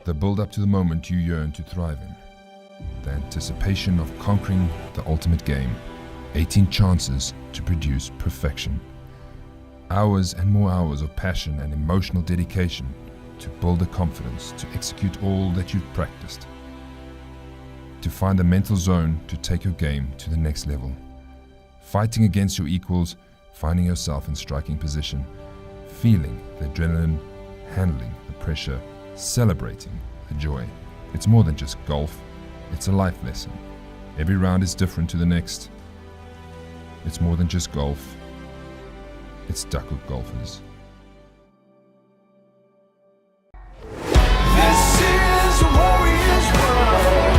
The build-up to the moment you yearn to thrive in. The anticipation of conquering the ultimate game. 18 chances to produce perfection. Hours and more hours of passion and emotional dedication to build the confidence to execute all that you've practiced. To find the mental zone to take your game to the next level. Fighting against your equals, finding yourself in striking position, feeling the adrenaline, handling the pressure, celebrating the joy. It's more than just golf, it's a life lesson. Every round is different to the next. It's more than just golf, it's Duckhook golfers. This is Warriors World.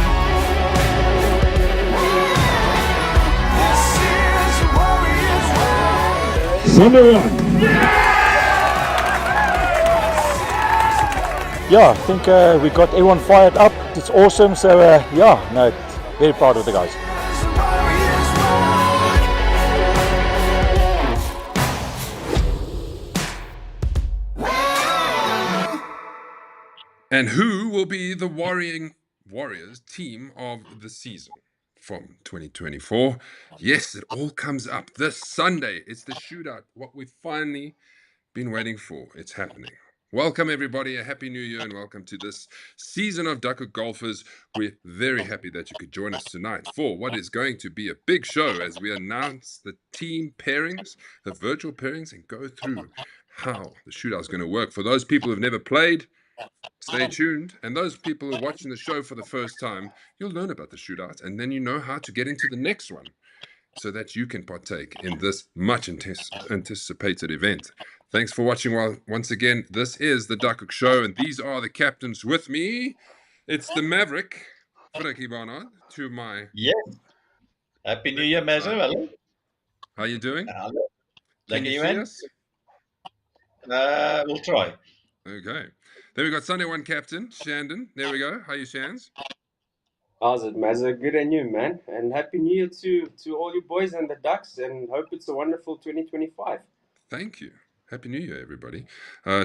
This is Warriors World. Number one. Yeah, I think we got everyone fired up. It's awesome. So very proud of the guys. And who will be the Warriors team of the season from 2024? Yes, it all comes up this Sunday. It's the shootout, what we've finally been waiting for. It's happening. Welcome, everybody. A happy new year and welcome to this season of Duckhook Golfers. We're very happy that you could join us tonight for what is going to be a big show as we announce the team pairings, the virtual pairings, and go through how the shootout is going to work. For those people who've never played, stay tuned. And those people who are watching the show for the first time, you'll learn about the shootout and then you know how to get into the next one so that you can partake in this much anticipated event. Thanks for watching once again. This is the Duckhook Show, and these are the captains with me. It's the Maverick, Frikkie Barnard, to my... Yes. Happy New Year, Mazo. Hello. How you doing? Hello. Can you see us? We'll try. Okay. Then we got Sunday One captain, Shandon. There we go. How you, Shands? How's it, Mazza? Good and you, man. And Happy New Year to all you boys and the Ducks, and hope it's a wonderful 2025. Thank you. Happy New Year, everybody.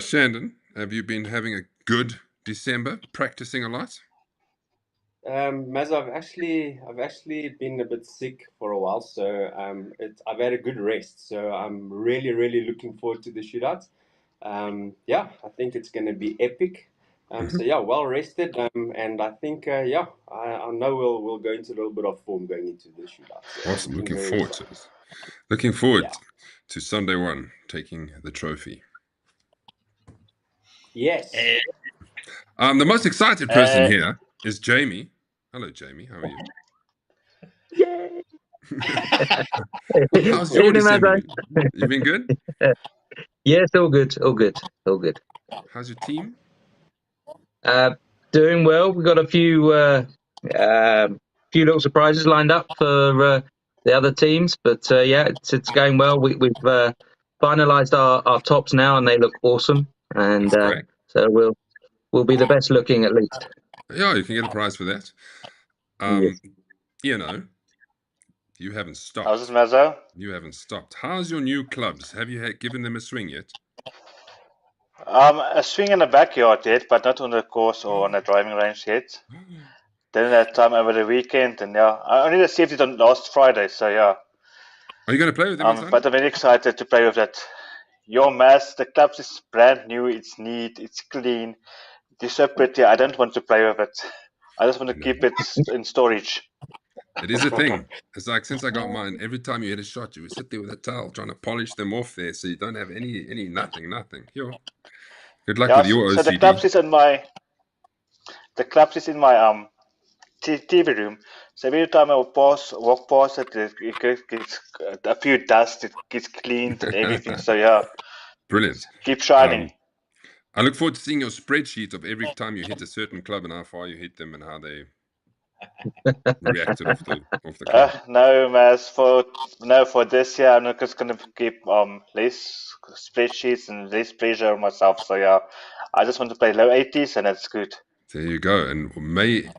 Shandon, have you been having a good December, practicing a lot? Mazza, I've actually been a bit sick for a while, so I've had a good rest. So I'm really looking forward to the shootout. I think it's going to be epic. Well rested, and I think I know we'll go into a little bit of form going into the shootout. So awesome, looking forward to it. Looking forward to Sunday One taking the trophy. Yes. The most excited person here is Jamie. Hello, Jamie. How are you? Yay! How's your December? You been good? Yes, all good. How's your team? Doing well. We've got a few little surprises lined up for the other teams, but it's going well. We've finalised our tops now, and they look awesome. And so we'll be the best looking at least. Yeah, you can get a prize for that. Yes. You haven't stopped. How's it, Mazzo? You haven't stopped. How's your new clubs? Have you given them a swing yet? A swing in the backyard yet, but not on the course or on the driving range yet. Then that time over the weekend, and I only received it on last Friday, so yeah. Are you going to play with them on Sunday? But I'm very excited to play with that. Your Maz, the club is brand new, it's neat, it's clean, it's so pretty. I don't want to play with it. I just want to keep it in storage. It is a thing. It's like since I got mine, every time you hit a shot, you would sit there with a towel trying to polish them off there, so you don't have any nothing. Here. Good luck with your OCD. So the clubs is in my TV room. So every time I walk past it, it gets a few dust. It gets cleaned and everything. So yeah, brilliant. Keep shining. I look forward to seeing your spreadsheet of every time you hit a certain club and how far you hit them and how they reacted off the club. No, Maz, for this year, I'm not just going to keep less spreadsheets and less pressure on myself. So yeah, I just want to play low 80s and that's good. There you go. And may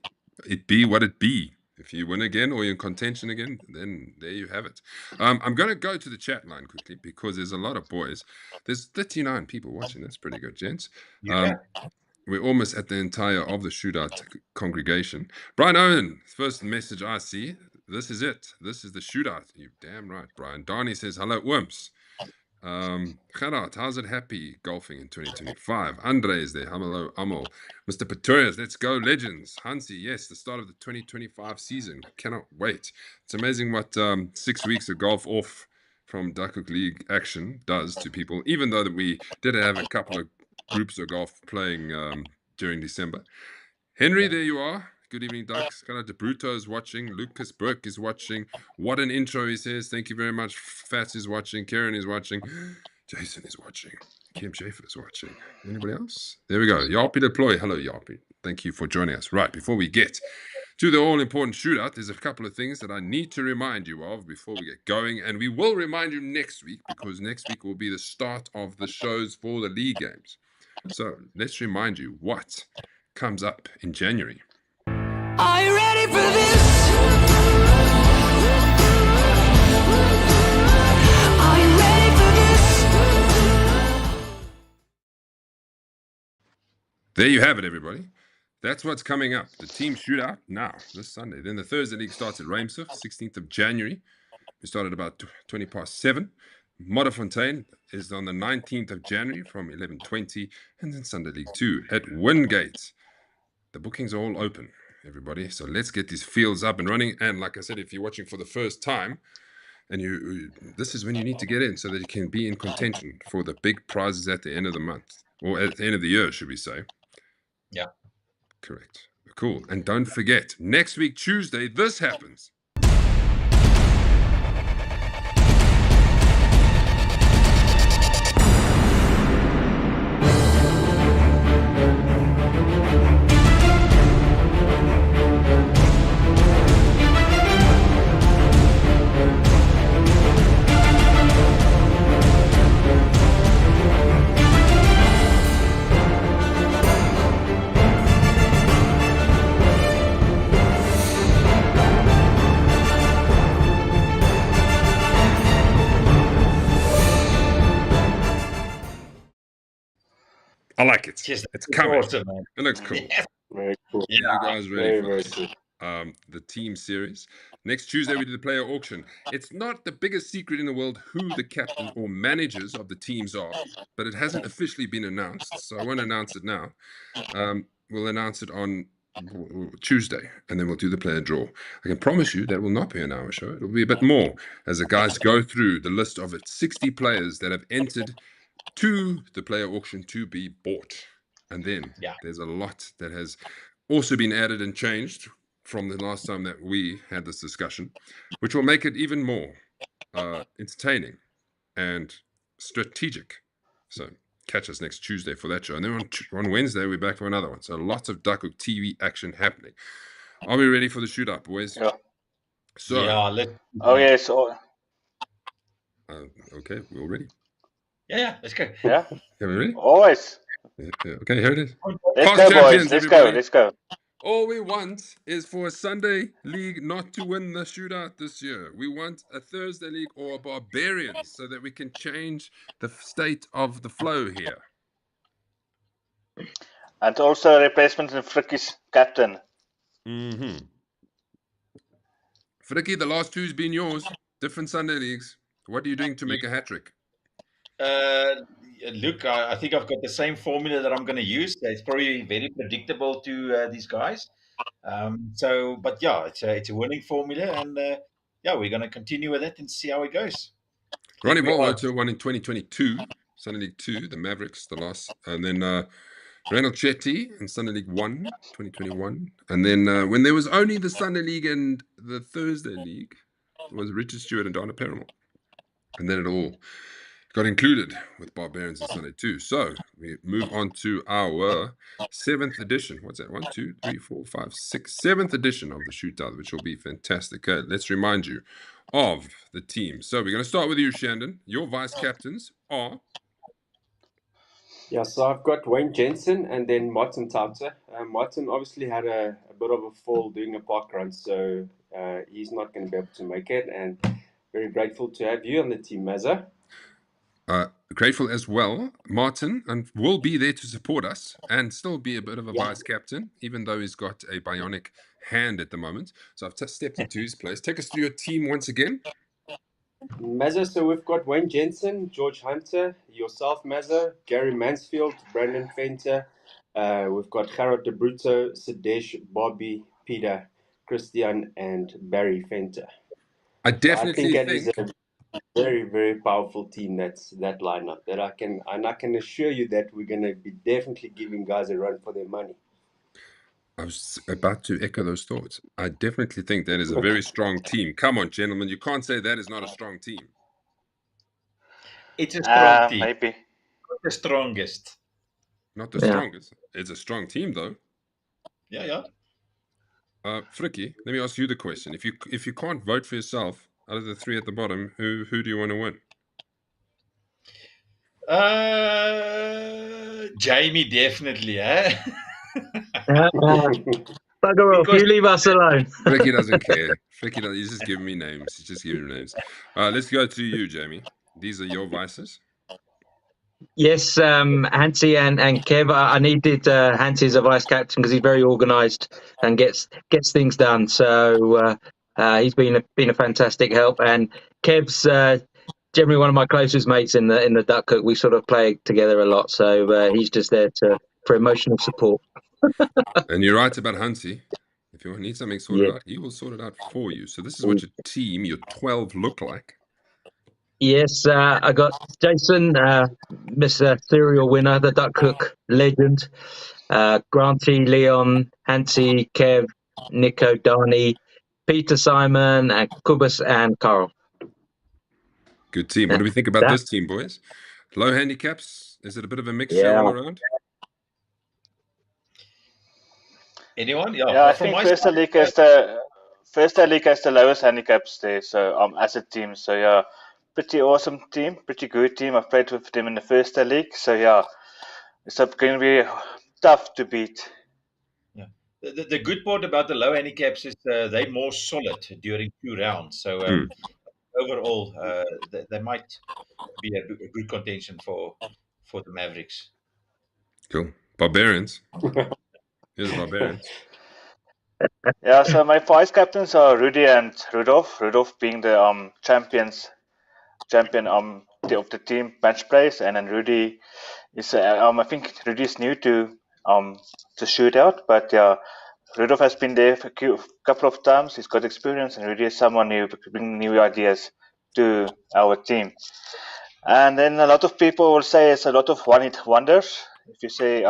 it be what it be If you win again or you're in contention again, then there you have it. I'm going to go to the chat line quickly because there's a lot of boys. There's 39 people watching. That's pretty good, gents. We're almost at the entire of the Shootout congregation. Brian Owen, first message I see. This is it. This is the Shootout. You're damn right, Brian. Donnie says, hello, Wimps. Gerard, how's it happy golfing in 2025? Andre is there. Hello, Amal. Mr. Pretorius, let's go, legends. Hansi, yes, the start of the 2025 season. Cannot wait. It's amazing what 6 weeks of golf off from Duckhook League action does to people, even though that we did have a couple of groups of golf playing during December. Henry, there you are. Good evening, Ducks. Shout out to Bruto is watching. Lucas Burke is watching. What an intro, he says. Thank you very much. Fats is watching. Karen is watching. Jason is watching. Kim Schaefer is watching. Anybody else? There we go. Yarpi Deploy. Hello, Yarpi. Thank you for joining us. Right, before we get to the all-important shootout, there's a couple of things that I need to remind you of before we get going, and we will remind you next week because next week will be the start of the shows for the league games. So let's remind you what comes up in January. Are you ready for this? Are you ready for this? There you have it, everybody. That's what's coming up. The team shootout now, this Sunday. Then the Thursday league starts at Ramsuf, 16th of January. We started about 20 past 7. Modderfontein is on the 19th of January from 11:20. And then Sunday League 2 at Wingate. The bookings are all open, everybody. So let's get these fields up and running. And like I said, if you're watching for the first time, and this is when you need to get in so that you can be in contention for the big prizes at the end of the month, or at the end of the year, should we say. Yeah. Correct. Cool. And don't forget, next week, Tuesday, this happens. I like it. It's coming. Awesome, man. It looks cool. Yeah. Very cool. You guys ready for Very this? cool. The team series. Next Tuesday, we do the player auction. It's not the biggest secret in the world who the captain or managers of the teams are, but it hasn't officially been announced, so I won't announce it now. We'll announce it on Tuesday, and then we'll do the player draw. I can promise you that will not be an hour show. It'll be a bit more as the guys go through the list of 60 players that have entered to the player auction to be bought. And then there's a lot that has also been added and changed from the last time that we had this discussion, which will make it even more entertaining and strategic. So catch us next Tuesday for that show. And then on Wednesday, we're back for another one. So lots of Duckhook TV action happening. Are we ready for the shootout, boys? Yeah. So, yes. Okay, we're all ready. Yeah, let's go. Yeah. Are we ready? Always. Yeah, okay, here it is. Let's Past go, boys. champions, Let's everybody. go. Let's go. All we want is for a Sunday league not to win the shootout this year. We want a Thursday league or a Barbarians so that we can change the state of the flow here. And also a replacement in Fricky's captain. Mm-hmm. Fricky, the last two's been yours. Different Sunday leagues. What are you doing to make a hat trick? Look, I think I've got the same formula that I'm going to use. It's probably very predictable to these guys. But yeah, it's a winning formula, and we're going to continue with it and see how it goes. Ronnie Volvo won in 2022, Sunday League 2, the Mavericks, the last, and then Reynold Chetty in Sunday League 1, 2021, and then when there was only the Sunday League and the Thursday League, it was Richard Stewart and Donna Paramore, and then it all got included with Barbarians and Sunday 2. So we move on to our 7th edition. What's that? 1, 2, 3, 4, 5, 6. 7th edition of the Shootout, which will be fantastic. Okay, let's remind you of the team. So we're going to start with you, Shandon. Your vice captains are... Yeah, so I've got Wayne Jensen and then Martin Tauter. Martin obviously had a bit of a fall doing a park run, so he's not going to be able to make it. And very grateful to have you on the team, Mazza. Grateful as well, Martin, and will be there to support us and still be a bit of a vice captain, even though he's got a bionic hand at the moment. So I've stepped into his place. Take us through your team once again. Mazza, so we've got Wayne Jensen, George Hunter, yourself, Mazza, Gary Mansfield, Brandon Fenter. We've got Gerard De Bruto, Sadesh, Bobby, Peter, Christian, and Barry Fenter. I definitely think that is a very, very powerful team. That's that lineup. That I can assure you that we're going to be definitely giving guys a run for their money. I was about to echo those thoughts. I definitely think that is a very strong team. Come on, gentlemen, you can't say that is not a strong team. It's a strong team. Maybe. Not the strongest. Not the strongest. It's a strong team, though. Yeah. Fricky, let me ask you the question. If you can't vote for yourself out of the three at the bottom, who do you want to win? Jamie, definitely, eh? Bugger off, you leave us alone. Fricky doesn't care. Fricky doesn't. He's just giving me names. He's just giving me names. Let's go to you, Jamie. These are your vices. Yes, Hansi and Kev. I needed Hansi as a vice captain because he's very organised and gets things done. So he's been a fantastic help. And Kev's generally one of my closest mates in the Duckhook. We sort of play together a lot. So he's just there for emotional support. And you're right about Hansi. If you need something sorted out, he will sort it out for you. So this is what your team, your 12, look like. Yes, I got Jason, Mr. Serial Winner, the Duckhook legend, Granty, Leon, Hansi, Kev, Nico, Darnie, Peter, Simon, Kubus, and Carl. Good team. What do we think about this team, boys? Low handicaps? Is it a bit of a mixture all around? Anyone? Yeah, I think First League has the lowest handicaps there. So as a team, so yeah, pretty awesome team, pretty good team. I've played with them in the First League, so yeah, it's going to be tough to beat. Yeah, the good part about the low handicaps is they're more solid during 2 rounds. So overall, they might be a good contention for the Mavericks. Cool. Barbarians. Here's Barbarians. Yeah, so my vice captains are Rudy and Rudolph. Rudolph being the champion of the team match plays, and then Rudy is I think Rudy is new to Shootout, but yeah, Rudolph has been there for a couple of times. He's got experience, and Rudy is someone who bring new ideas to our team. And then a lot of people will say it's a lot of one-hit wonders. If you say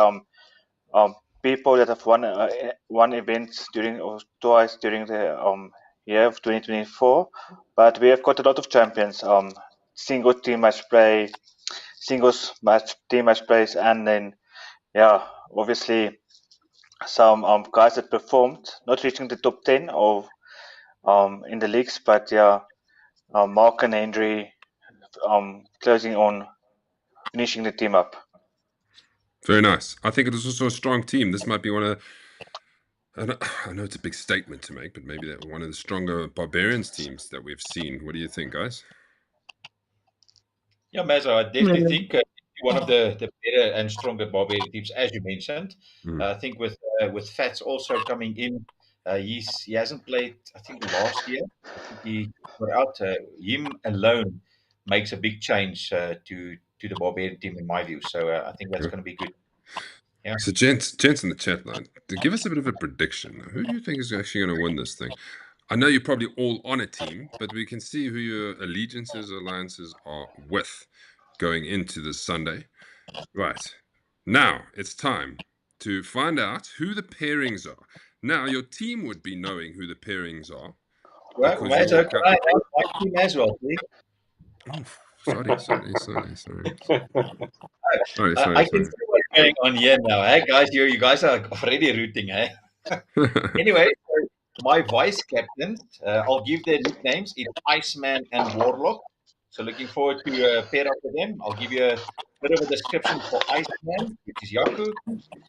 people that have won one event during or twice during the year of 2024, but we have got a lot of champions. Single team match play, singles match team match plays, and then obviously some guys that performed, not reaching the top 10 of in the leagues, but Mark and Henry closing on finishing the team up. Very nice. I think it is also a strong team. This might be one of I know it's a big statement to make, but maybe that one of the stronger Barbarians teams that we've seen. What do you think, guys? Yeah, Mazza, I definitely think one of the better and stronger Barbarian teams, as you mentioned. I think with Fats also coming in, he hasn't played. I think last year he got out. Him alone makes a big change to the Barbarian team, in my view. So I think that's going to be good. Yeah. So, gents in the chat line, to give us a bit of a prediction, who do you think is actually going to win this thing? I know you're probably all on a team, but we can see who your allegiances, alliances are with going into this Sunday. Right. Now, it's time to find out who the pairings are. Now, your team would be knowing who the pairings are. Well, Mazza, can I have my team as well, please? Oh, sorry. I can see what's going on here now. Hey, guys, you guys are already rooting, eh? Anyway, my vice captains, I'll give their nicknames. It's Iceman and Warlock. So looking forward to pair up with them. I'll give you a bit of a description for Iceman, which is Yaku.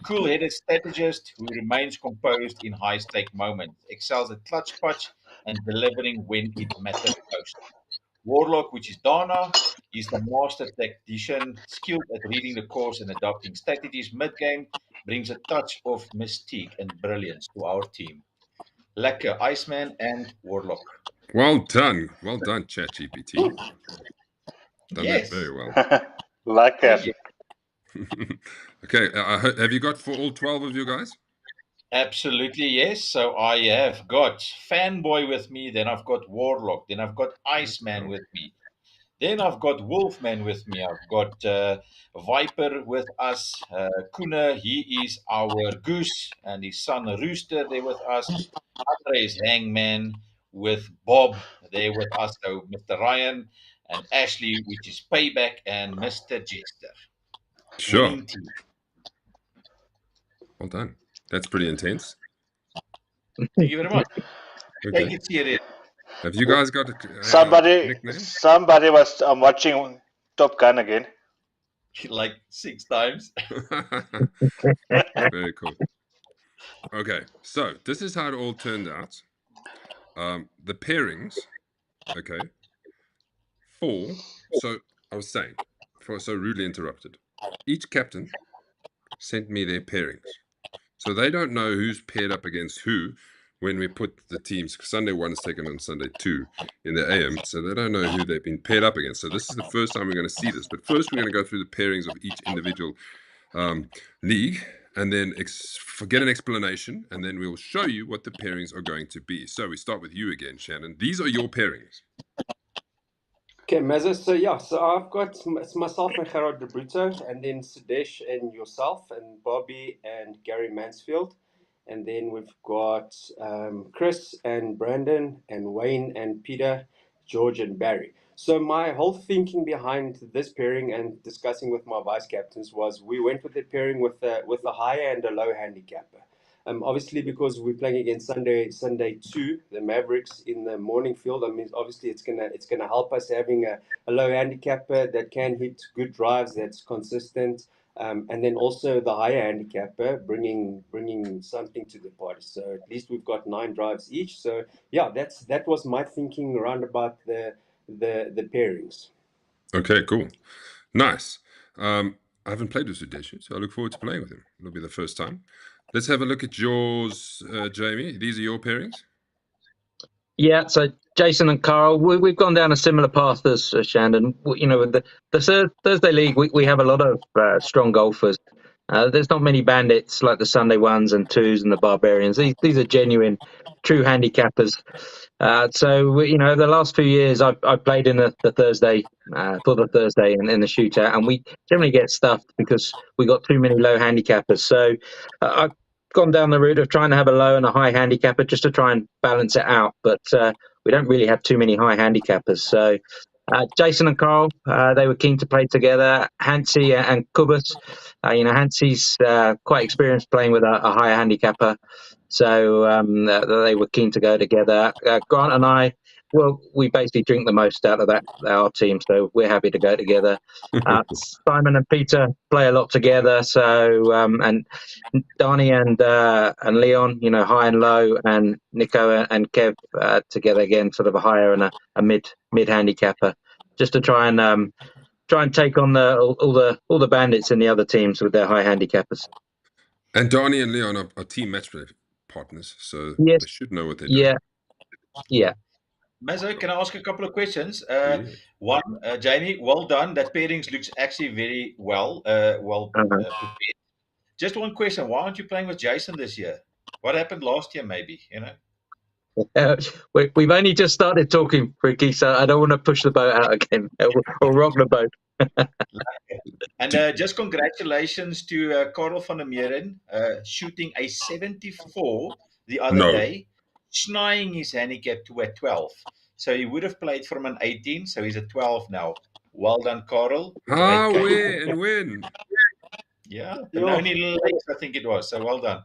Cool-headed strategist who remains composed in high-stake moments, excels at clutch punch and delivering when it matters most. Warlock, which is Dana, is the master tactician, skilled at reading the course and adopting strategies mid-game, brings a touch of mystique and brilliance to our team. Lekker, Iceman and Warlock. Well done, ChatGPT. Done that Yes. very well. Like Thank that. you. Okay, have you got for all 12 of you guys? Absolutely, yes. So I have got Fanboy with me, then I've got Warlock, then I've got Iceman with me. Then I've got Wolfman with me. I've got Viper with us. Kuna, he is our goose, and his son Rooster there with us. Andre is Hangman with Bob there with us. So Mr. Ryan and Ashley, which is Payback, and Mr. Jester. Sure. Winning team. Well done. That's pretty intense. Thank you very much. Okay. Take it serious. Have you guys got Somebody was watching Top Gun again. Like 6 times. Very cool. Okay, so this is how it all turned out. The pairings, okay. So I was saying, so rudely interrupted. Each captain sent me their pairings. So they don't know who's paired up against who when we put the teams. Sunday 1 is taken on Sunday 2 in the AM. So they don't know who they've been paired up against. So this is the first time we're going to see this. But first, we're going to go through the pairings of each individual league and then get an explanation. And then we'll show you what the pairings are going to be. So we start with you again, Shannon. These are your pairings. Okay, Mazza, so I've got it's myself and Gerard de Brito, and then Sudesh and yourself, and Bobby and Gary Mansfield. And then we've got Chris and Brandon and Wayne and Peter, George and Barry. So my whole thinking behind this pairing and discussing with my vice captains was we went with the pairing with a higher and a low handicapper. Obviously, because we're playing against Sunday 2, the Mavericks in the morning field. I mean, obviously, it's gonna help us having a low handicapper that can hit good drives, that's consistent, and then also the higher handicapper bringing something to the party. So at least we've got 9 drives each. So yeah, that was my thinking around about the pairings. Okay, cool, nice. I haven't played with Sudesh, so I look forward to playing with him. It'll be the first time. Let's have a look at yours, Jamie. These are your pairings? Yeah, so Jason and Carl, we've gone down a similar path as Shannon. You know, with the Thursday League, we have a lot of strong golfers. There's not many bandits like the Sunday 1s and 2s and the Barbarians. These are genuine, true handicappers. So, you know, the last few years I've played in the Thursday, for the Thursday in the shootout, and we generally get stuffed because we got too many low handicappers. So I've gone down the route of trying to have a low and a high handicapper just to try and balance it out. But we don't really have too many high handicappers. So Jason and Carl, they were keen to play together. Hansi and Kubus, you know, Hansi's quite experienced playing with a higher handicapper. So they were keen to go together. Grant and I, well, we basically drink the most out of our team, so we're happy to go together. Simon and Peter play a lot together. So and Donnie and Leon, you know, high and low, and Nico and Kev together again, sort of a higher and a mid handicapper, just to try and take on all the bandits in the other teams with their high handicappers. And Donnie and Leon are team match play partners, so yes. They should know what they're doing. Yeah. Mazza, can I ask a couple of questions? One, Jamie, well done. That pairings looks actually very well prepared. Just one question: why aren't you playing with Jason this year? What happened last year? Maybe, you know. We've only just started talking, Ricky, so I don't want to push the boat out again or rock the boat. And just congratulations to Karel van der Meren shooting a 74 the other day, snying his handicap to a 12. So he would have played from an 18, so he's a 12 now. Well done, Karel. Where and when? Yeah, the only Lakes, I think it was. So well done.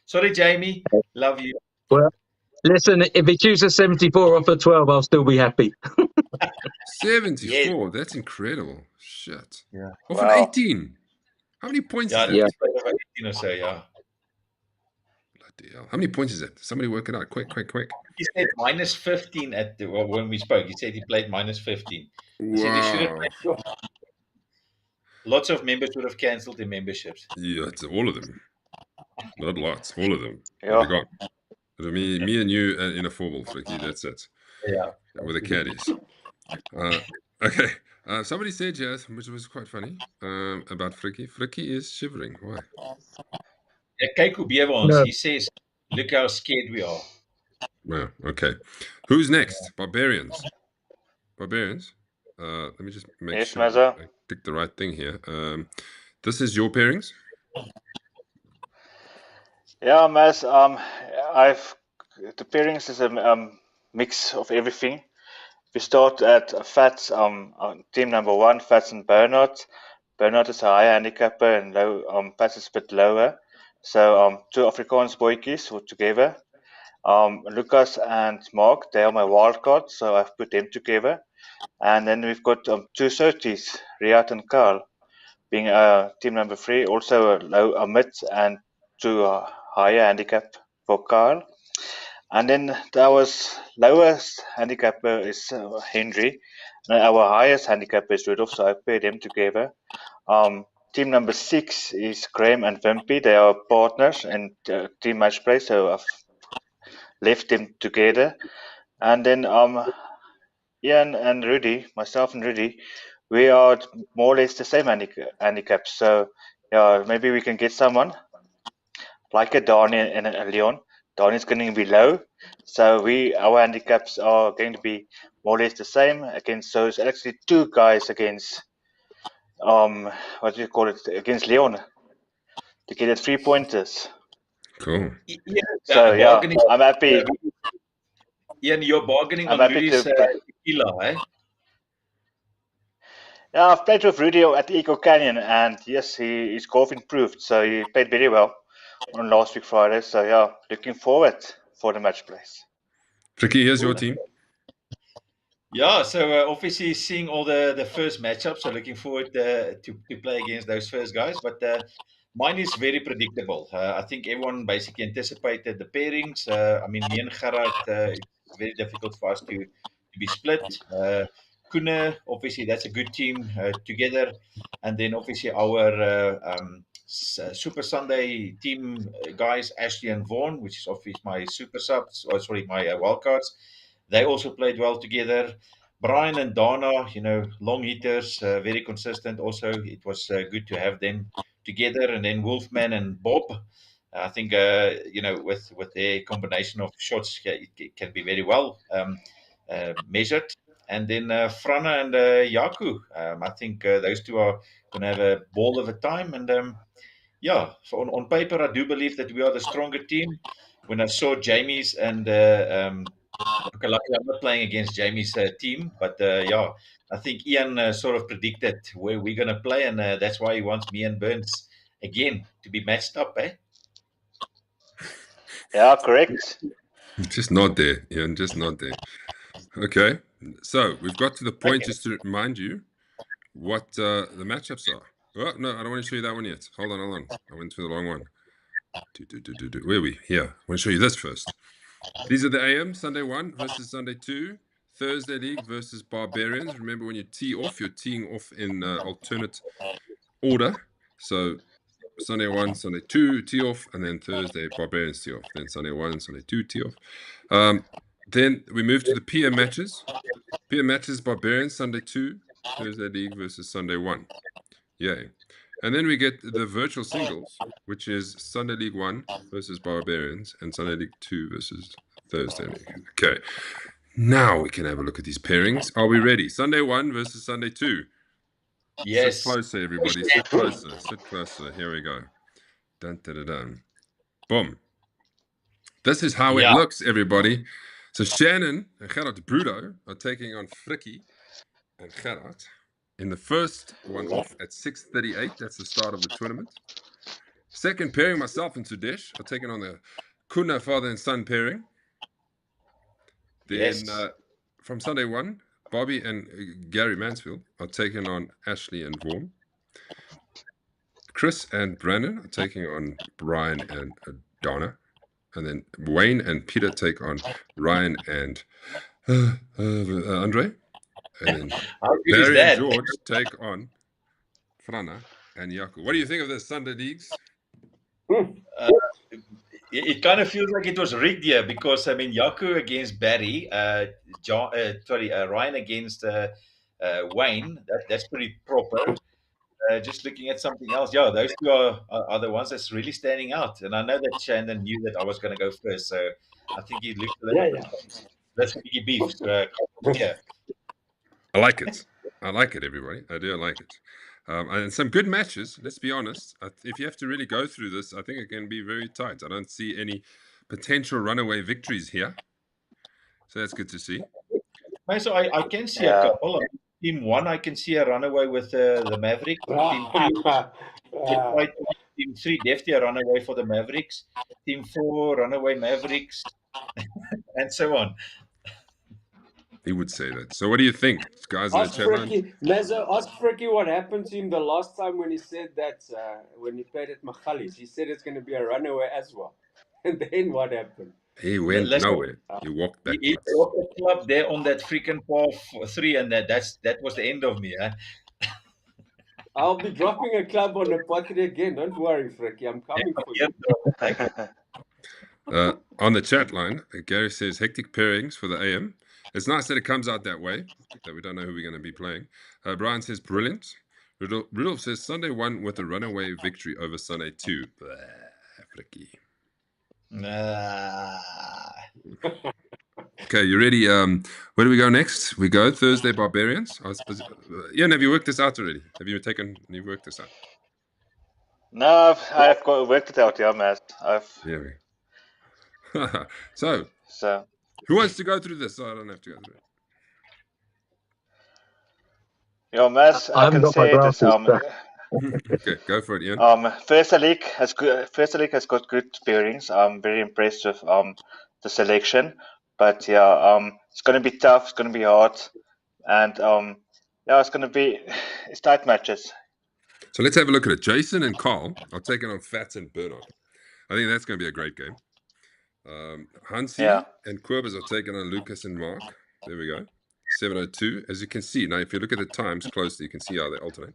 Sorry, Jamie. Love you. Well, Listen, if he chooses 74 off of 12, I'll still be happy. 74. That's incredible. Shit. Yeah. Off Wow. an 18. How many points is that? Yeah. Over 18 or so, yeah. Bloody hell. How many points is that? Somebody work it out. Quick. He said minus 15 when we spoke. He said he played minus 15. He said he should have Wow. played. Lots of members would have cancelled their memberships. Yeah, it's all of them. Not lots, all of them. Yeah. What we got? Me and you in a four-ball, Fricky. That's it. Yeah. With the caddies. Okay. Somebody said, yes, which was quite funny, about Fricky. Fricky is shivering. Why? Yeah, kyk hoe bewe ons. No. He says, look how scared we are. Wow. Okay. Who's next? Barbarians. Barbarians. Let me just make Yes, sure Mazza. I picked the right thing here. This is your pairings. Yeah, Maz. The pairings is a mix of everything. We start at Fats. Team number 1, Fats and Bernard. Bernard is a higher handicapper and low. Fats is a bit lower. So 2 Afrikaans boykies were together. Lucas and Mark, they are my wild cards, so I've put them together. And then we've got 2 Sotis, Riyad and Carl, being team number 3, also a mid and 2 higher handicap for Carl. And then our lowest handicapper is Henry, and our highest handicapper is Rudolph, so I paired them together. Team number 6 is Graham and Wimpy. They are partners in team match play, so I've left them together. And then Ian and Rudy, myself and Rudy, we are more or less the same handicap. So yeah, maybe we can get someone like a Donny and a Leon. Donny's going to be low, so our handicaps are going to be more or less the same against. So it's actually 2 guys against what do you call it, against Leon to get it 3 pointers. Cool. So yeah, I'm happy. Ian, you're bargaining I'm on happy Rudy's to tequila, eh? Yeah, I've played with Rudy at the Eco Canyon, and yes, his golf improved, so he played very well on last week Friday. So yeah, looking forward for the match plays. Fricky, here's your team. Yeah, so obviously seeing all the first matchups, so looking forward to play against those first guys. But mine is very predictable. I think everyone basically anticipated the pairings. I mean, me and Gerard, it's very difficult for us to be split. Koene, obviously that's a good team together. And then obviously our Super Sunday team guys, Ashley and Vaughan, which is obviously my super subs, or sorry, my wildcards. They also played well together. Brian and Dana, long hitters, very consistent. Also, it was good to have them together. And then Wolfman and Bob, I think, with their combination of shots, it can be very well measured. And then Franna and Yaku, I think those 2 are going to have a ball of a time. And yeah, so on paper, I do believe that we are the stronger team. When I saw Jamie's and okay, luckily I'm not playing against Jamie's team, but yeah, I think Ian sort of predicted where we're going to play, and that's why he wants me and Burns again to be matched up, eh? Yeah, correct. Just not there, Ian, just not there. Okay, so we've got to the point, just to remind you what the matchups are. Oh, no, I don't want to show you that one yet. Hold on. I went to the wrong one. Where are we? Here. I want to show you this first. These are the AM, Sunday 1 versus Sunday 2. Thursday League versus Barbarians. Remember, when you tee off, you're teeing off in alternate order. So Sunday 1, Sunday 2, tee off, and then Thursday, Barbarians tee off. Then Sunday 1, Sunday 2, tee off. Then we move to the PM matches. PM matches, Barbarians, Sunday 2, Thursday League versus Sunday 1. Yay. And then we get the virtual singles, which is Sunday League 1 versus Barbarians and Sunday League 2 versus Thursday League. Okay. Now we can have a look at these pairings. Are we ready? Sunday 1 versus Sunday 2. Yes. Sit closer, everybody. Sit closer. Sit closer. Here we go. Dun, dun, dun, dun. Boom. This is how it looks, everybody. So Shannon and Gerard Brudo are taking on Fricky and Gerard in the first one off at 6:38. That's the start of the tournament. Second pairing, myself and Sudesh are taking on the Koene father and son pairing. Then Yes. from Sunday 1, Bobby and Gary Mansfield are taking on Ashley and Vaughan. Chris and Brandon are taking on Brian and Donna. And then Wayne and Peter take on Ryan and Andre. And then How good is Barry and that? George take on Frana and Jaco. What do you think of the Sunday leagues? It kind of feels like it was rigged here because I mean Jaco against Barry, Ryan against Wayne. That's pretty proper. Just looking at something else, yeah, those two are the ones that's really standing out. And I know that Shandon knew that I was going to go first, so I think he looked a little bit. That's biggie beef. Yeah. I like it. I like it, everybody. I do like it. And some good matches, let's be honest. If you have to really go through this, I think it can be very tight. I don't see any potential runaway victories here. So that's good to see. So I can see a couple. Team 1, I can see a runaway with the Mavericks. Team 2, Team 3, definitely a runaway for the Mavericks. Team 4, runaway Mavericks, and so on. He would say that. So what do you think, guys? Ask Fricky, Mezzo, ask Fricky what happened to him the last time when he said that, when he played at Machalis. He said it's going to be a runaway as well. And then what happened? He went nowhere. He walked backwards. He brought the club there on that freaking par 3, and that was the end of me. Huh? I'll be dropping a club on the pottery again. Don't worry, Fricky. I'm coming for you. On the chat line, Gary says, hectic pairings for the AM. It's nice that it comes out that way, that we don't know who we're going to be playing. Brian says, brilliant. Rudolph says, Sunday 1 with a runaway victory over Sunday 2. Fricky. Okay, you ready? Where do we go next? We go Thursday Barbarians. Ian, have you worked this out already? You've worked this out? No, I've got worked it out, yeah, Matt. Yeah. So, who wants to go through this? So I don't have to go through it. Yeah, Matt, I can say this. Okay, go for it, Ian. First League has got good pairings. I'm very impressed with the selection. But yeah, it's going to be tough. It's going to be hard, and it's tight matches. So let's have a look at it. Jason and Carl are taking on Fats and Bernard. I think that's going to be a great game. Hansi and Querbers are taking on Lucas and Mark. There we go. 7:02. As you can see now, if you look at the times closely, you can see how they alternate.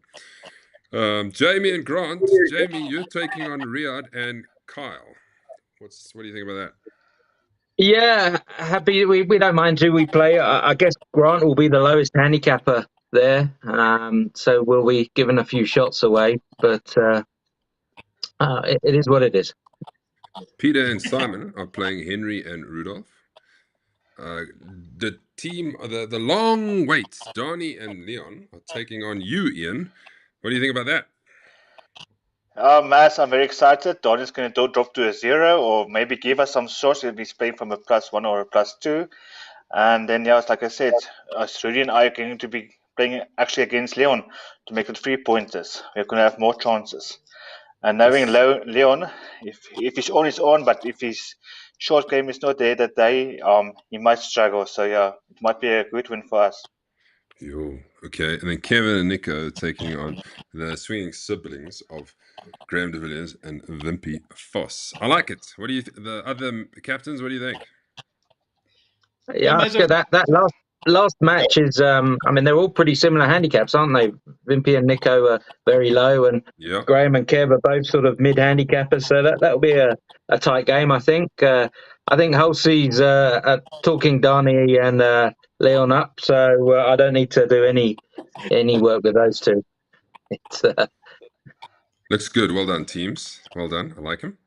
Jamie and Grant. Jamie, you're taking on Riyadh and Kyle. What do you think about that? Yeah, happy. We don't mind who we play. I guess Grant will be the lowest handicapper there, so we'll be giving a few shots away. But it is what it is. Peter and Simon are playing Henry and Rudolph. The team, the long waits, Donnie and Leon are taking on you, Ian. What do you think about that? Mass, I'm very excited. Donnie's going to drop to a 0 or maybe give us some shots if he's playing from a +1 or a +2. And then, like I said, Rudy and I are going to be playing actually against Leon to make it 3-pointers. We're going to have more chances. And knowing Leon, if he's on, he's on, but if his short game is not there that day, he might struggle. So, yeah, it might be a good win for us. Okay. And then Kevin and Nico taking on the swinging siblings of Graham de Villiers and Wimpy Vos. I like it. What do you the other captains, what do you think? Yeah, that last match is they're all pretty similar handicaps, aren't they? Wimpy and Nico are very low, and Graham and Kev are both sort of mid handicappers, so that'll be a tight game, I think. I think Halsey's talking Dani and Leon up, so I don't need to do any work with those two. Looks good. Well done, teams. Well done. I like him.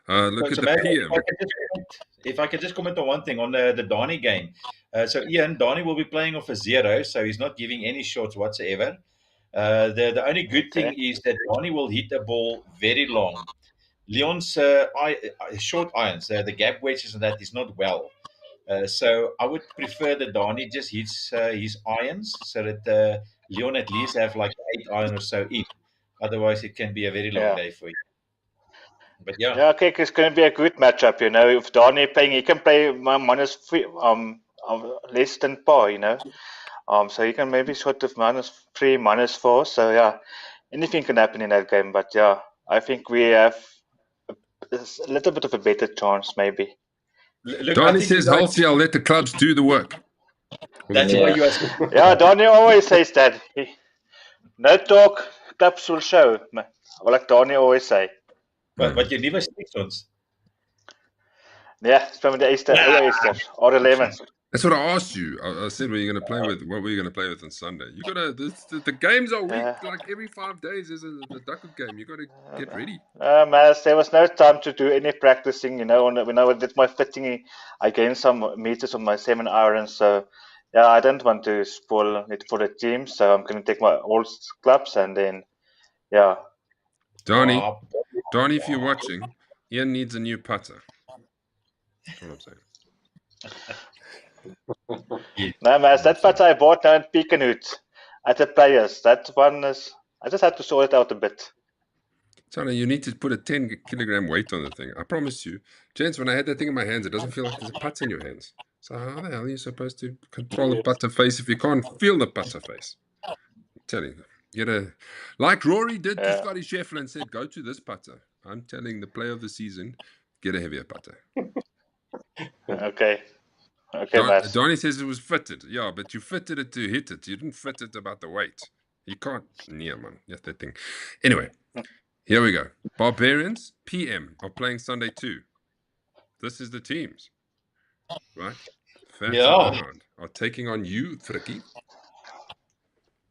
Look at the PM. If I could just comment on one thing on the Dani game. So Ian, Dani will be playing off a 0, so he's not giving any shots whatsoever. The only good thing is that Dani will hit the ball very long. Leon's short irons, the gap wedges and that is not well. So I would prefer that Dani just hits his irons so that Leon at least have like 8 iron or so in. Otherwise, it can be a very long day for you. But okay, it's going to be a good matchup. If Dani playing, he can play -3 less than par, so you can maybe sort of -3, -4. So yeah, anything can happen in that game. But yeah, I think we have a little bit of a better chance, maybe. Look, I Donnie think you says, guys, Halsey, I'll let the clubs do the work. that's why you are. Yeah, Donnie always says that. No talk, clubs will show. Like Donnie always say. But you never stick ons. Yeah, from the Easter, or 11. That's what I asked you. I said, what were you going to play with on Sunday? You got to, the games are week, like every 5 days there's a Duckhook game. You got to get ready. Man, there was no time to do any practicing, when I did my fitting, I gained some meters on my 7 irons. So, yeah, I didn't want to spoil it for the team. So I'm going to take my old clubs and then, yeah. Donnie, if you're watching, Ian needs a new putter. That's what I'm saying. No, man, that putter I bought now in Pekanhout at the Players. That one is, I just had to sort it out a bit. Tony, you need to put a 10-kilogram weight on the thing. I promise you. Gents, when I had that thing in my hands, it doesn't feel like there's a putter in your hands. So how the hell are you supposed to control the putter face if you can't feel the putter face? I'm telling you. Like Rory did to Scotty Scheffler and said, go to this putter. I'm telling the player of the season, get a heavier putter. Okay, Donnie says it was fitted. Yeah, but you fitted it to hit it. You didn't fit it about the weight. You can't. Yeah, man. That's that thing. Anyway, here we go. Barbarians, PM, are playing Sunday too. This is the teams. Right? Fats and Bernard are taking on you, Frikkie.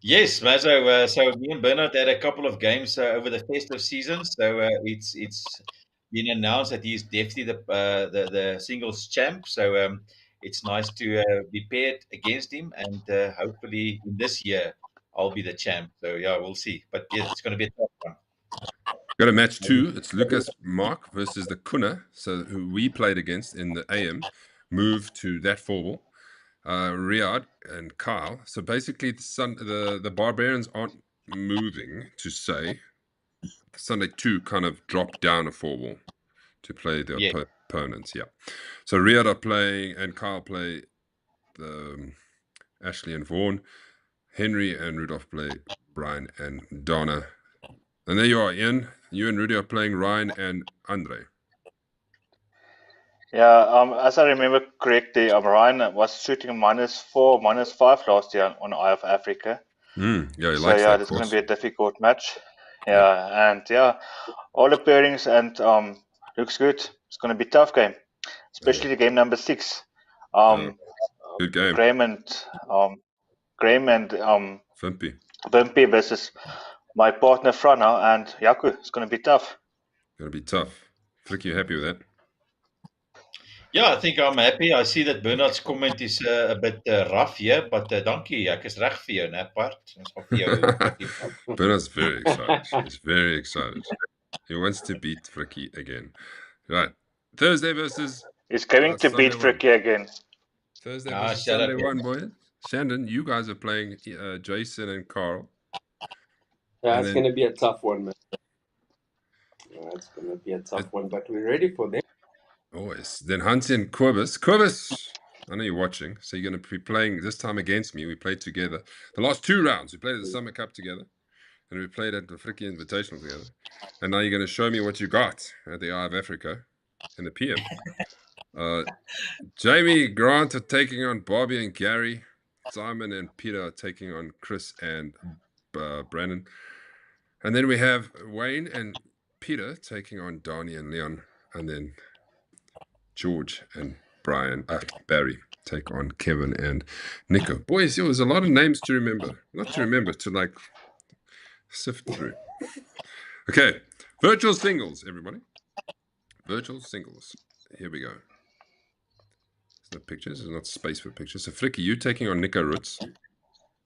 Yes, Mazo. So me and Bernard had a couple of games over the festive season. So it's been announced that he's definitely the singles champ. So it's nice to be paired against him, and hopefully in this year I'll be the champ. So yeah, we'll see. But yes, it's going to be a tough one. Got a match 2. It's Lucas Mark versus the Kuna, so who we played against in the AM, moved to that 4-ball. Riyadh and Kyle. So basically, the Barbarians aren't moving to say. Sunday 2 kind of dropped down a 4-ball to play their opponents. Yeah. So Riyadh are playing and Kyle play the Ashley and Vaughan. Henry and Rudolph play Brian and Donna. And there you are, Ian. You and Rudy are playing Ryan and Andre. Yeah, as I remember correctly, Ryan was shooting -4, -5 last year on Eye of Africa. Yeah, he so likes yeah, that it's going to be a difficult match. Yeah, and yeah, all the pairings and looks good. It's going to be a tough game, especially the game number 6. Good game. Graham and Vimpy versus my partner Frana and Yaku. It's going to be tough. Going to be tough. Flick, you happy with that? Yeah, I think I'm happy. I see that Bernard's comment is a bit rough here, but dankie. Ek is reg vir jou, né, Bart? Ons gaan vir jou. Bernard's very excited. He's very excited. He wants to beat Frikkie again. Right. Thursday versus... He's going to beat Frikkie again. Thursday versus Sunday 1, boys. Shandon, you guys are playing Jason and Carl. Yeah, it's going to be a tough one, man. Yeah, it's going to be a tough one, but we're ready for them. Always. Then Hansi and Quibus. Quibus, I know you're watching, so you're going to be playing this time against me. We played together. The last 2 rounds, we played at the Summer Cup together, and we played at the Frikkie Invitational together. And now you're going to show me what you got at the Eye of Africa in the PM. Jamie Grant are taking on Bobby and Gary. Simon and Peter are taking on Chris and Brandon. And then we have Wayne and Peter taking on Donnie and Leon. And then George and Barry take on Kevin and Nico. Boys, there was a lot of names to remember. Not to remember, to like sift through. Okay, virtual singles, everybody. Virtual singles. Here we go. There's no pictures. There's not space for pictures. So, Frikkie, you taking on Nico Roots.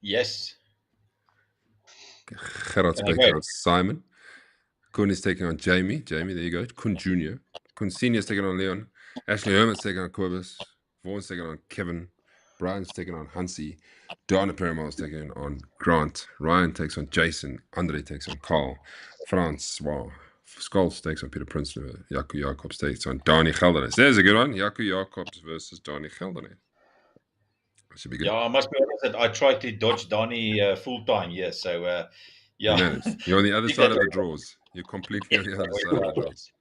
Yes. Gerard's taking on Simon. Kun is taking on Jamie. Jamie, there you go. Kun Jr. Kun Senior is taking on Leon. Ashley Herman's taking on Quibus. Vaughan's taking on Kevin. Brian's taking on Hansi. Donna Perimal's taking on Grant. Ryan takes on Jason. Andre takes on Carl. Francois. Skulls takes on Peter Prinsloo. Jaco Jacobs takes on Donnie Geldernes. There's a good one. Jaco Jacobs versus Donnie Geldernes. Should be good. Yeah, I must be honest that I tried to dodge Donnie full time. Yes, so You yeah. managed. You're on the other Keep side that of the way. draws. You're completely on the other Yeah, side of the draws.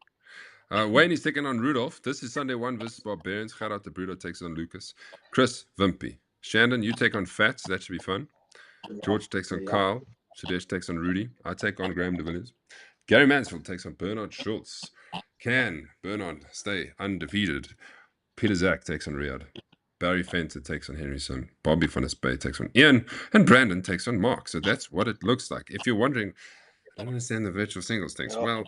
Wayne is taking on Rudolph. This is Sunday 1 versus Barbarians. Shout out to Bruto, takes on Lucas. Chris, Vimpy. Shandon, you take on Fats. That should be fun. George takes on Kyle. Shadesh takes on Rudy. I take on Graham de Villiers. Gary Mansfield takes on Bernard Schultz. Can Bernard stay undefeated? Peter Zach takes on Riyadh. Barry Fenter takes on Henryson. Bobby van der Spey takes on Ian. And Brandon takes on Mark. So that's what it looks like. If you're wondering, I don't understand the virtual singles things. Well,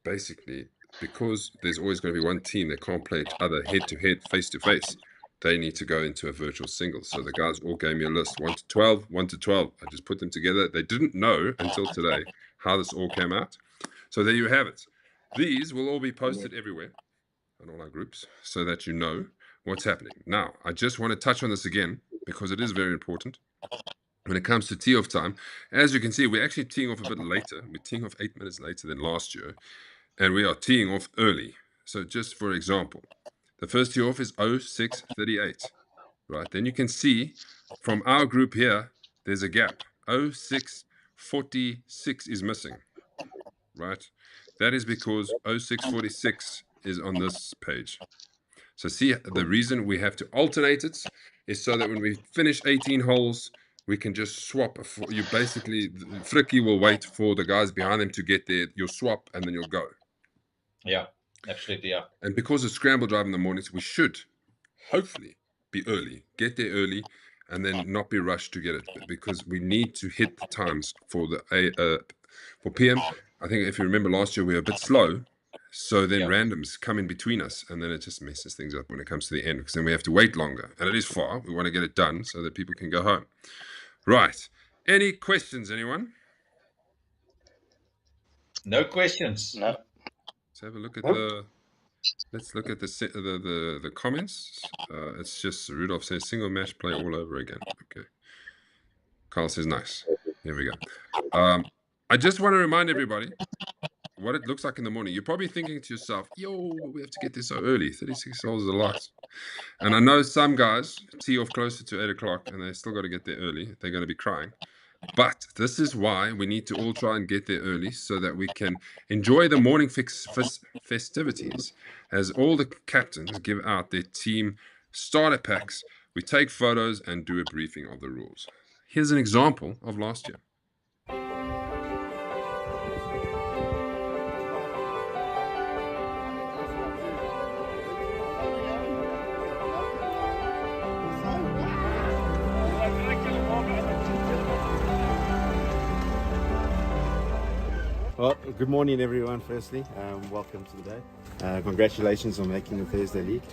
basically, because there's always going to be one team that can't play each other head-to-head, face-to-face, they need to go into a virtual singles. So the guys all gave me a list, 1 to 12, 1 to 12. I just put them together. They didn't know until today how this all came out. So there you have it. These will all be posted everywhere on all our groups so that you know what's happening. Now, I just want to touch on this again because it is very important. When it comes to tee-off time, as you can see, we're actually teeing off a bit later. We're teeing off 8 minutes later than last year, and we are teeing off early. So just for example, the first tee-off is 06:38, right? Then you can see from our group here, there's a gap. 06:46 is missing, right? That is because 06:46 is on this page. So see, the reason we have to alternate it is so that when we finish 18 holes, we can just swap. You basically, Frikkie will wait for the guys behind them to get there. You'll swap and then you'll go. Yeah, absolutely. Yeah. And because of scramble drive in the mornings, we should hopefully be early, get there early, and then not be rushed to get it because we need to hit the times for the for PM. I think if you remember last year, we were a bit slow. So then randoms come in between us, and then it just messes things up when it comes to the end, because then we have to wait longer. And it is far. We want to get it done so that people can go home. Right. Any questions, anyone? No questions. No. Let's have a look at the... Let's look at the comments. It's just Rudolph says single match play all over again. Okay. Carl says nice. Here we go. I just want to remind everybody what it looks like in the morning. You're probably thinking to yourself, yo, we have to get there so early. 36 hours is a lot. And I know some guys tee off closer to 8 o'clock and they still got to get there early. They're going to be crying. But this is why we need to all try and get there early so that we can enjoy the morning festivities as all the captains give out their team starter packs. We take photos and do a briefing of the rules. Here's an example of last year. Well, good morning, everyone. Firstly, welcome to the day. Congratulations on making the Thursday League.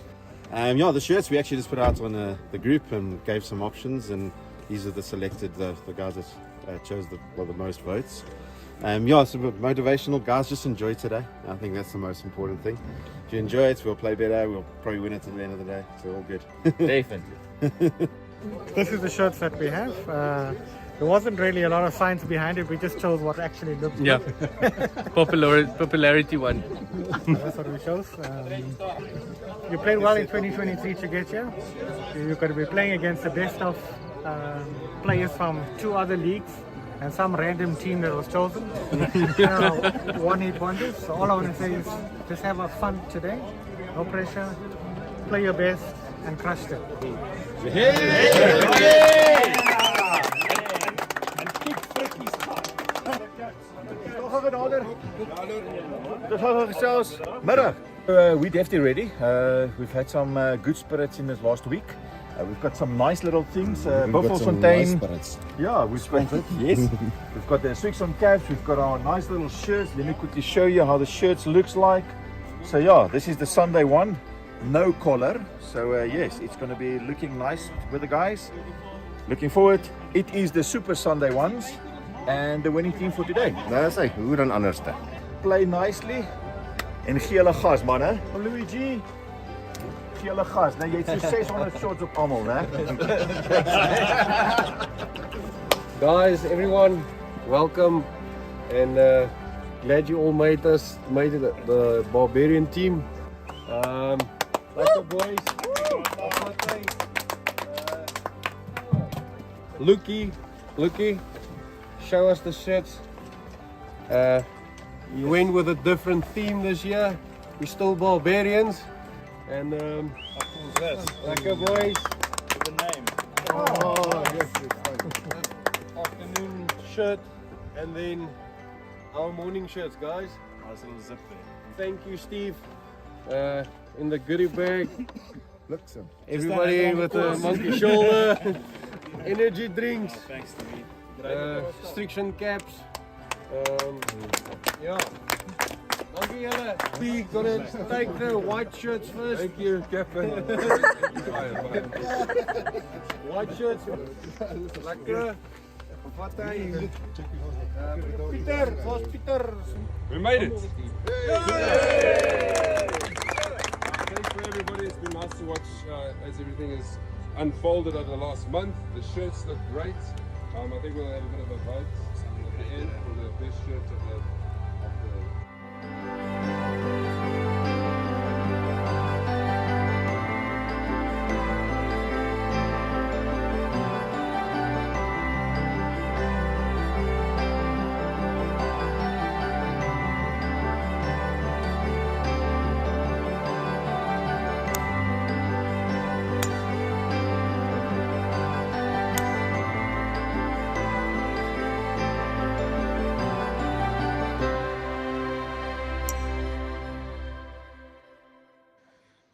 Yeah, the shirts we actually just put out on the group and gave some options, and these are the selected, the guys that chose the most votes. Yeah, so motivational guys, just enjoy today. I think that's the most important thing. If you enjoy it, we'll play better. We'll probably win it at the end of the day. So all good. Definitely. This is the shirts that we have. There wasn't really a lot of science behind it. We just chose what actually looked good. Yeah. Popularity one. That's what we chose. You played well in 2023 to get here. You're going to be playing against the best of players from 2 other leagues and some random team that was chosen. One-hit wonders. So all I want to say is just have a fun today. No pressure. Play your best and crush them. We're definitely ready. We've had some good spirits in this last week. We've got some nice little things. Buffelsfontein. Nice yeah, we've sponsored. Yes. We've got the Swix on caps. We've got our nice little shirts. Let me quickly show you how the shirts looks like. So yeah, this is the Sunday one. No collar. So yes, it's going to be looking nice with the guys. Looking forward. It is the Super Sunday ones. And the winning team for today. That's like, who don't understand? Play nicely. En gele gas, man, hè? Luigi. Gele gas. Nou, jy het so 600 shots op almal, hè? Guys, everyone, welcome. And glad you all made it the Barbarian team. Like the boys. Lukey, show us the shirts. You went with a different theme this year. We're still barbarians. And Lekker boys. The name. Oh, yes. Afternoon shirt and then our morning shirts, guys. Nice little zip there. Thank you, Steve. In the goodie bag. Look, some. Everybody with a monkey shoulder. Energy drinks. Thanks to me. Restriction caps. Yeah. Dankie julle. We gonna take the white shirts first. Thank you, Captain. White shirts. Lekker. Wat hy? Pieter, was Pieter. We made it. Thanks for everybody. It's been nice to watch as everything has unfolded over the last month. The shirts look great. I think we'll have a bit of a vote at the end for the best shirt of the.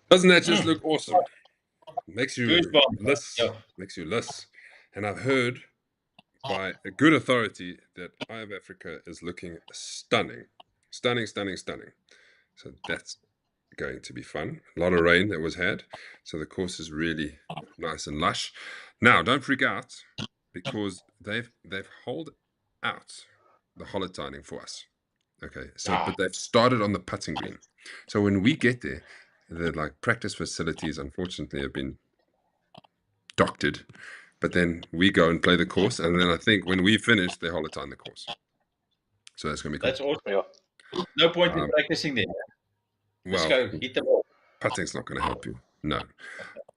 Doesn't that just look awesome? Makes you Goosebumps. list. Yeah. Makes you list. And I've heard by a good authority that Eye of Africa is looking stunning. Stunning. So that's going to be fun. A lot of rain that was had. So the course is really nice and lush. Now, don't freak out because they've holed out the holotining for us. Okay. So but they've started on the putting green. So when we get there, the practice facilities unfortunately have been doctored, but then we go and play the course, and then I think when we finish, they holotine the course. So that's gonna be cool. That's awesome. No point in practicing there. Let's go hit the ball. Putting's not going to help you. No.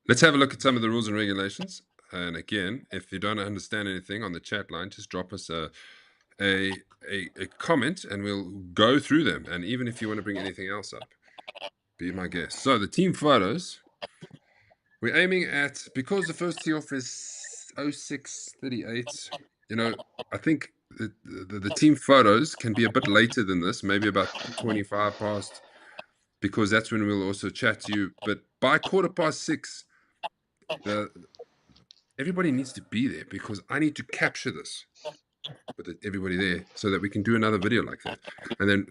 Let's have a look at some of the rules and regulations. And again, if you don't understand anything on the chat line, just drop us a comment, and we'll go through them. And even if you want to bring anything else up, be my guest. So the team photos, we're aiming at, because the first tee off is 06:38, I think the team photos can be a bit later than this, maybe about 25 past, because that's when we'll also chat to you. But by 6:15, everybody needs to be there, because I need to capture this with everybody there so that we can do another video like that. And then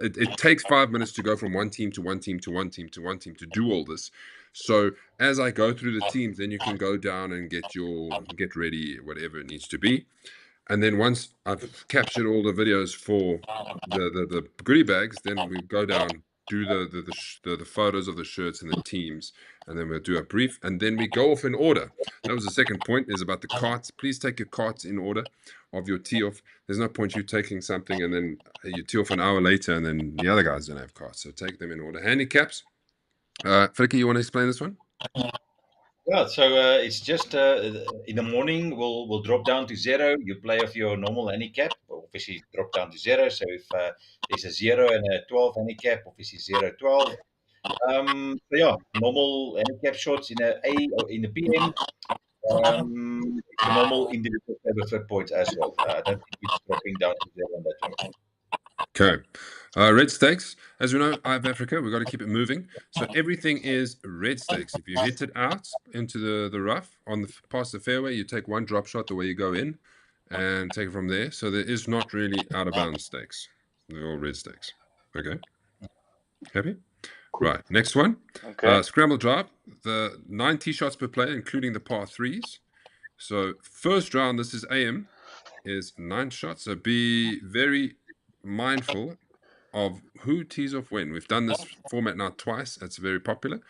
it takes 5 minutes to go from one team to one team to one team to one team to do all this. So as I go through the teams, then you can go down and get ready, whatever it needs to be. And then once I've captured all the videos for the goodie bags, then we go down, do the photos of the shirts and the teams, and then we'll do a brief, and then we go off in order. That was the second point, is about the carts. Please take your carts in order of your tee off. There's no point you taking something and then you tee off an hour later, and then the other guys don't have carts. So take them in order. Handicaps. Frikkie, you want to explain this one? Yeah, so it's just in the morning we'll drop down to 0. You play off your normal handicap, obviously drop down to 0. So if there's a 0 and a 12 handicap, obviously 0, 12. So yeah, normal handicap shots in the PM. Normal individual favorite points as well. I don't think it's dropping down to 0 on that one. Okay. Red stakes. As we know, Eye of Africa, we've got to keep it moving. So everything is red stakes. If you hit it out into the rough past the fairway, you take one drop shot the way you go in and take it from there. So there is not really out of bounds stakes. They're all red stakes. Okay. Happy? Right. Next one. Okay. Scramble drive. The 9 tee shots per player, including the par 3s. So first round, this is AM, is 9 shots. So be very mindful of who tees off when. We've done this format now twice. It's very popular.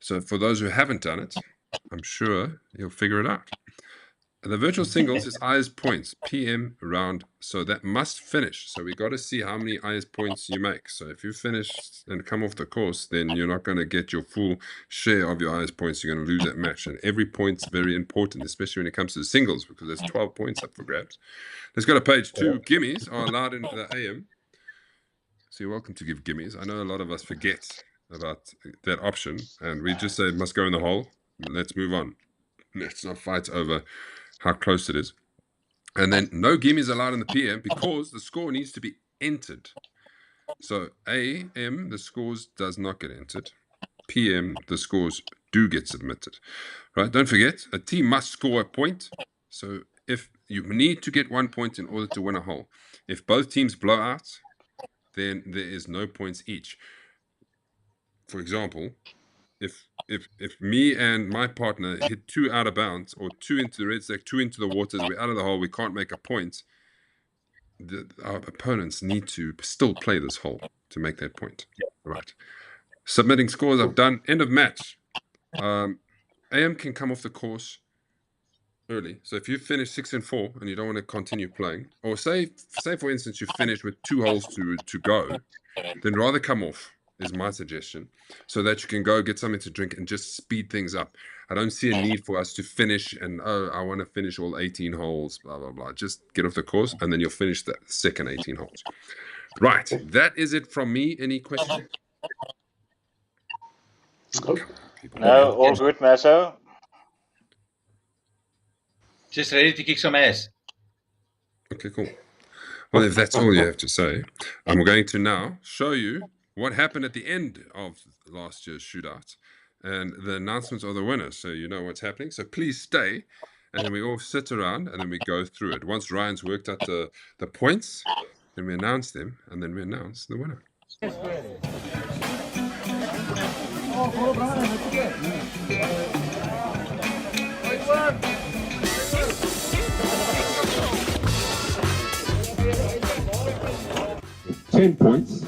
So for those who haven't done it, I'm sure you'll figure it out. The virtual singles is IS points, PM round, so that must finish. So we got to see how many IS points you make. So if you finish and come off the course, then you're not going to get your full share of your IS points. You're going to lose that match. And every point's very important, especially when it comes to the singles, because there's 12 points up for grabs. Let's go to page 2. Gimmies are allowed in the AM. So you're welcome to give gimmies. I know a lot of us forget about that option, and we just say it must go in the hole. Let's move on. Let's not fight over how close it is. And then no gimmies allowed in the PM because the score needs to be entered. So AM, the scores does not get entered. PM, the scores do get submitted. Right? Don't forget, a team must score a point. So if you need to get 1 point in order to win a hole. If both teams blow out, then there is no points each. For example, if me and my partner hit 2 out of bounds or 2 into the red stack, 2 into the waters, we're out of the hole, we can't make a point, our opponents need to still play this hole to make that point. Right. Submitting scores I've done. End of match. AM can come off the course early. So if you finish 6 and 4 and you don't want to continue playing, or say for instance you finish with 2 holes to go, then rather come off is my suggestion, so that you can go get something to drink and just speed things up. I don't see a need for us to finish and, I want to finish all 18 holes, blah, blah, blah. Just get off the course and then you'll finish the second 18 holes. Right. That is it from me. Any questions? No, all good, Mazo. Just ready to kick some ass. Okay, cool. Well, if that's all you have to say, I'm going to now show you what happened at the end of last year's shootout and the announcements of the winners, so you know what's happening. So please stay, and then we all sit around and then we go through it. Once Ryan's worked out the points, then we announce them, and then we announce the winner. 10 points.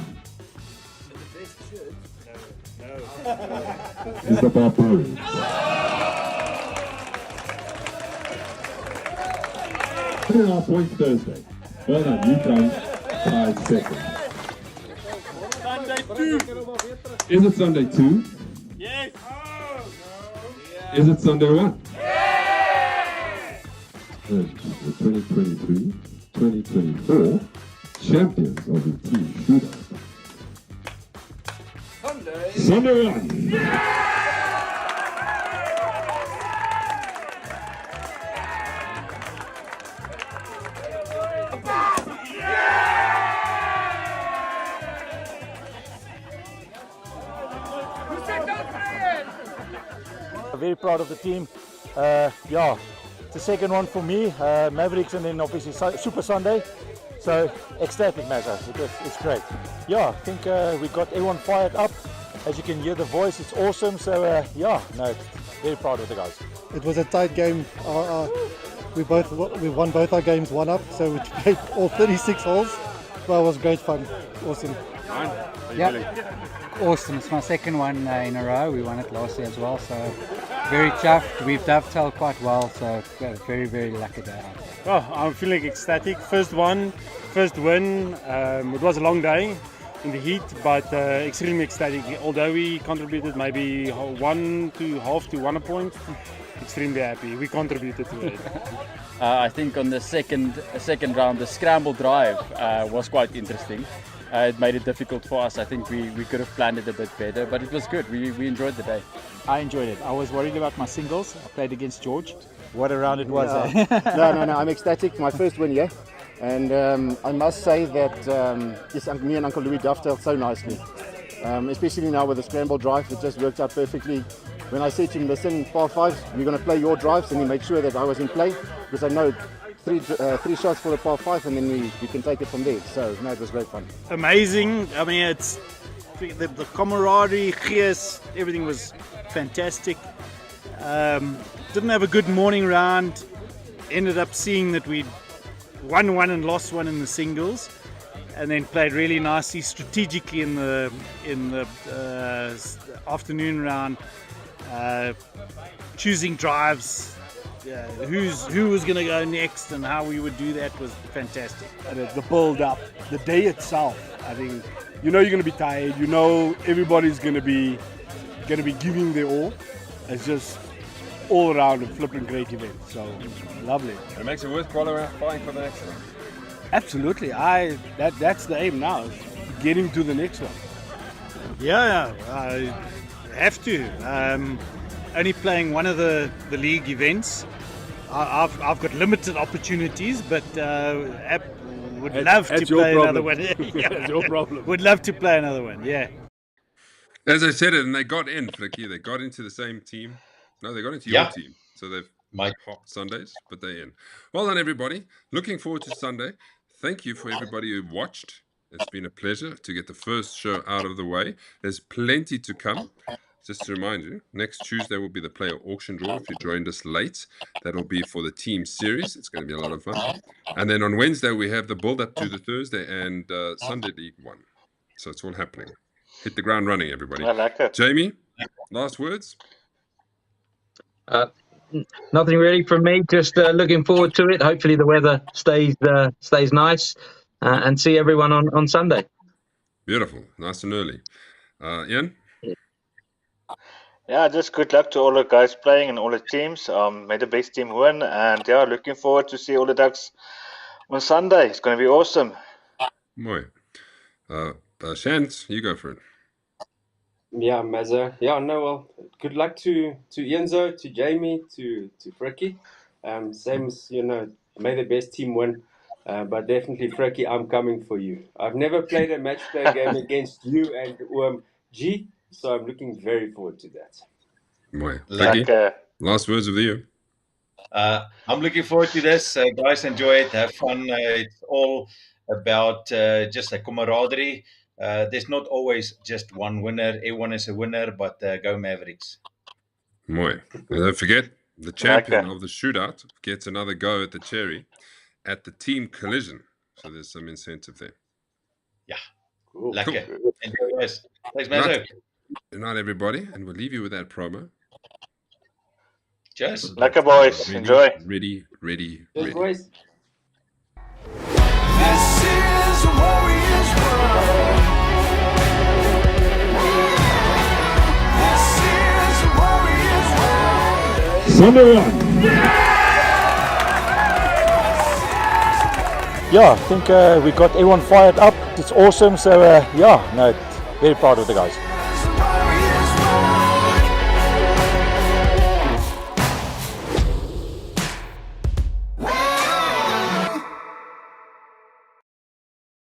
Is the Barbarians. 3.5 points Thursday. Well done, you come tied second. Sunday 2. Is it Sunday 2? Yes. Is it Sunday 1? Yes. The 2023-2024 champions of the team shootout. Sunday 1. Very proud of the team. Yeah, it's the second one for me. Mavericks and then obviously Super Sunday. So ecstatic, Mazza. It's great. Yeah, I think we got everyone fired up. As you can hear the voice, it's awesome. So yeah, no, very proud of the guys. It was a tight game. We won both our games 1-up, so we played all 36 holes. Well, it was great fun. Awesome. Yeah, awesome. It's my second one in a row. We won it last year as well, so very chuffed. We've dovetailed quite well, so very, very lucky day out there. Oh, I'm feeling ecstatic. First win. It was a long day in the heat, but extremely ecstatic. Although we contributed maybe half to 1 point, extremely happy. We contributed to it. I think on the second round, the scramble drive was quite interesting. It made it difficult for us. I think we could have planned it a bit better, but it was good. We enjoyed the day. I enjoyed it. I was worried about my singles. I played against George. What a round it was. No, I'm ecstatic. My first win, yeah. And I must say that yes, me and Uncle Louis dovetailed so nicely. Especially now with the scramble drive, it just worked out perfectly. When I said to him, listen, par 5, we're going to play your drives, and he made sure that I was in play, because I know three shots for the par 5, and then we can take it from there. So no, it was great fun. Amazing. I mean, it's the camaraderie, gees, everything was fantastic. Didn't have a good morning round. Ended up seeing that we won 1 and lost 1 in the singles, and then played really nicely strategically in the afternoon round, choosing drives. who was going to go next and how we would do that was fantastic. And the build up, the day itself, I think, you know you're going to be tired, you know everybody's going to be giving their all. It's just all around a flipping great event, so lovely. It makes it worth qualifying for the next one. Absolutely, that's the aim now, is getting to the next one. Yeah, I have to. Only playing one of the league events. I've got limited opportunities, but would love to play another one. That's your problem. Would love to play another one, yeah. As I said it, and they got in, Flicky. They got into the same team. No, they got into your team. So they've hopped Sundays, but they're in. Well done, everybody. Looking forward to Sunday. Thank you for everybody who watched. It's been a pleasure to get the first show out of the way. There's plenty to come. Just to remind you, next Tuesday will be the player auction draw. If you joined us late, that'll be for the team series. It's going to be a lot of fun. And then on Wednesday, we have the build-up to the Thursday and Sunday League 1. So it's all happening. Hit the ground running, everybody. I like it. Jamie, last words? Nothing really from me. Just looking forward to it. Hopefully the weather stays nice, and see everyone on Sunday. Beautiful. Nice and early. Ian? Yeah, just good luck to all the guys playing and all the teams. May the best team win, and yeah, looking forward to see all the Ducks on Sunday. It's going to be awesome. Mooi. Shans, you go for it. Yeah, Mazza. Yeah, no, well, good luck to Ianzo, to Jamie, to Fricky. Same as, may the best team win. But definitely, Fricky, I'm coming for you. I've never played a match play game against you and OMG, so I'm looking very forward to that. Mooi. Last words of the year. I'm looking forward to this. Guys, enjoy it. Have fun. It's all about just a camaraderie. There's not always just one winner. Everyone is a winner, but go Mavericks. Mooi. And don't forget, the champion of the shootout gets another go at the cherry at the team collision. So there's some incentive there. Yeah. Cool. Enjoy, guys. Thanks, Mazzo. Good night, everybody. And we'll leave you with that promo. Cheers. Lekker, boys. Enjoy. Ready. Cheers, boys. This is a warrior's world. This is a warrior's world. Number one. Yeah, I think we got everyone fired up. It's awesome. So very proud of the guys.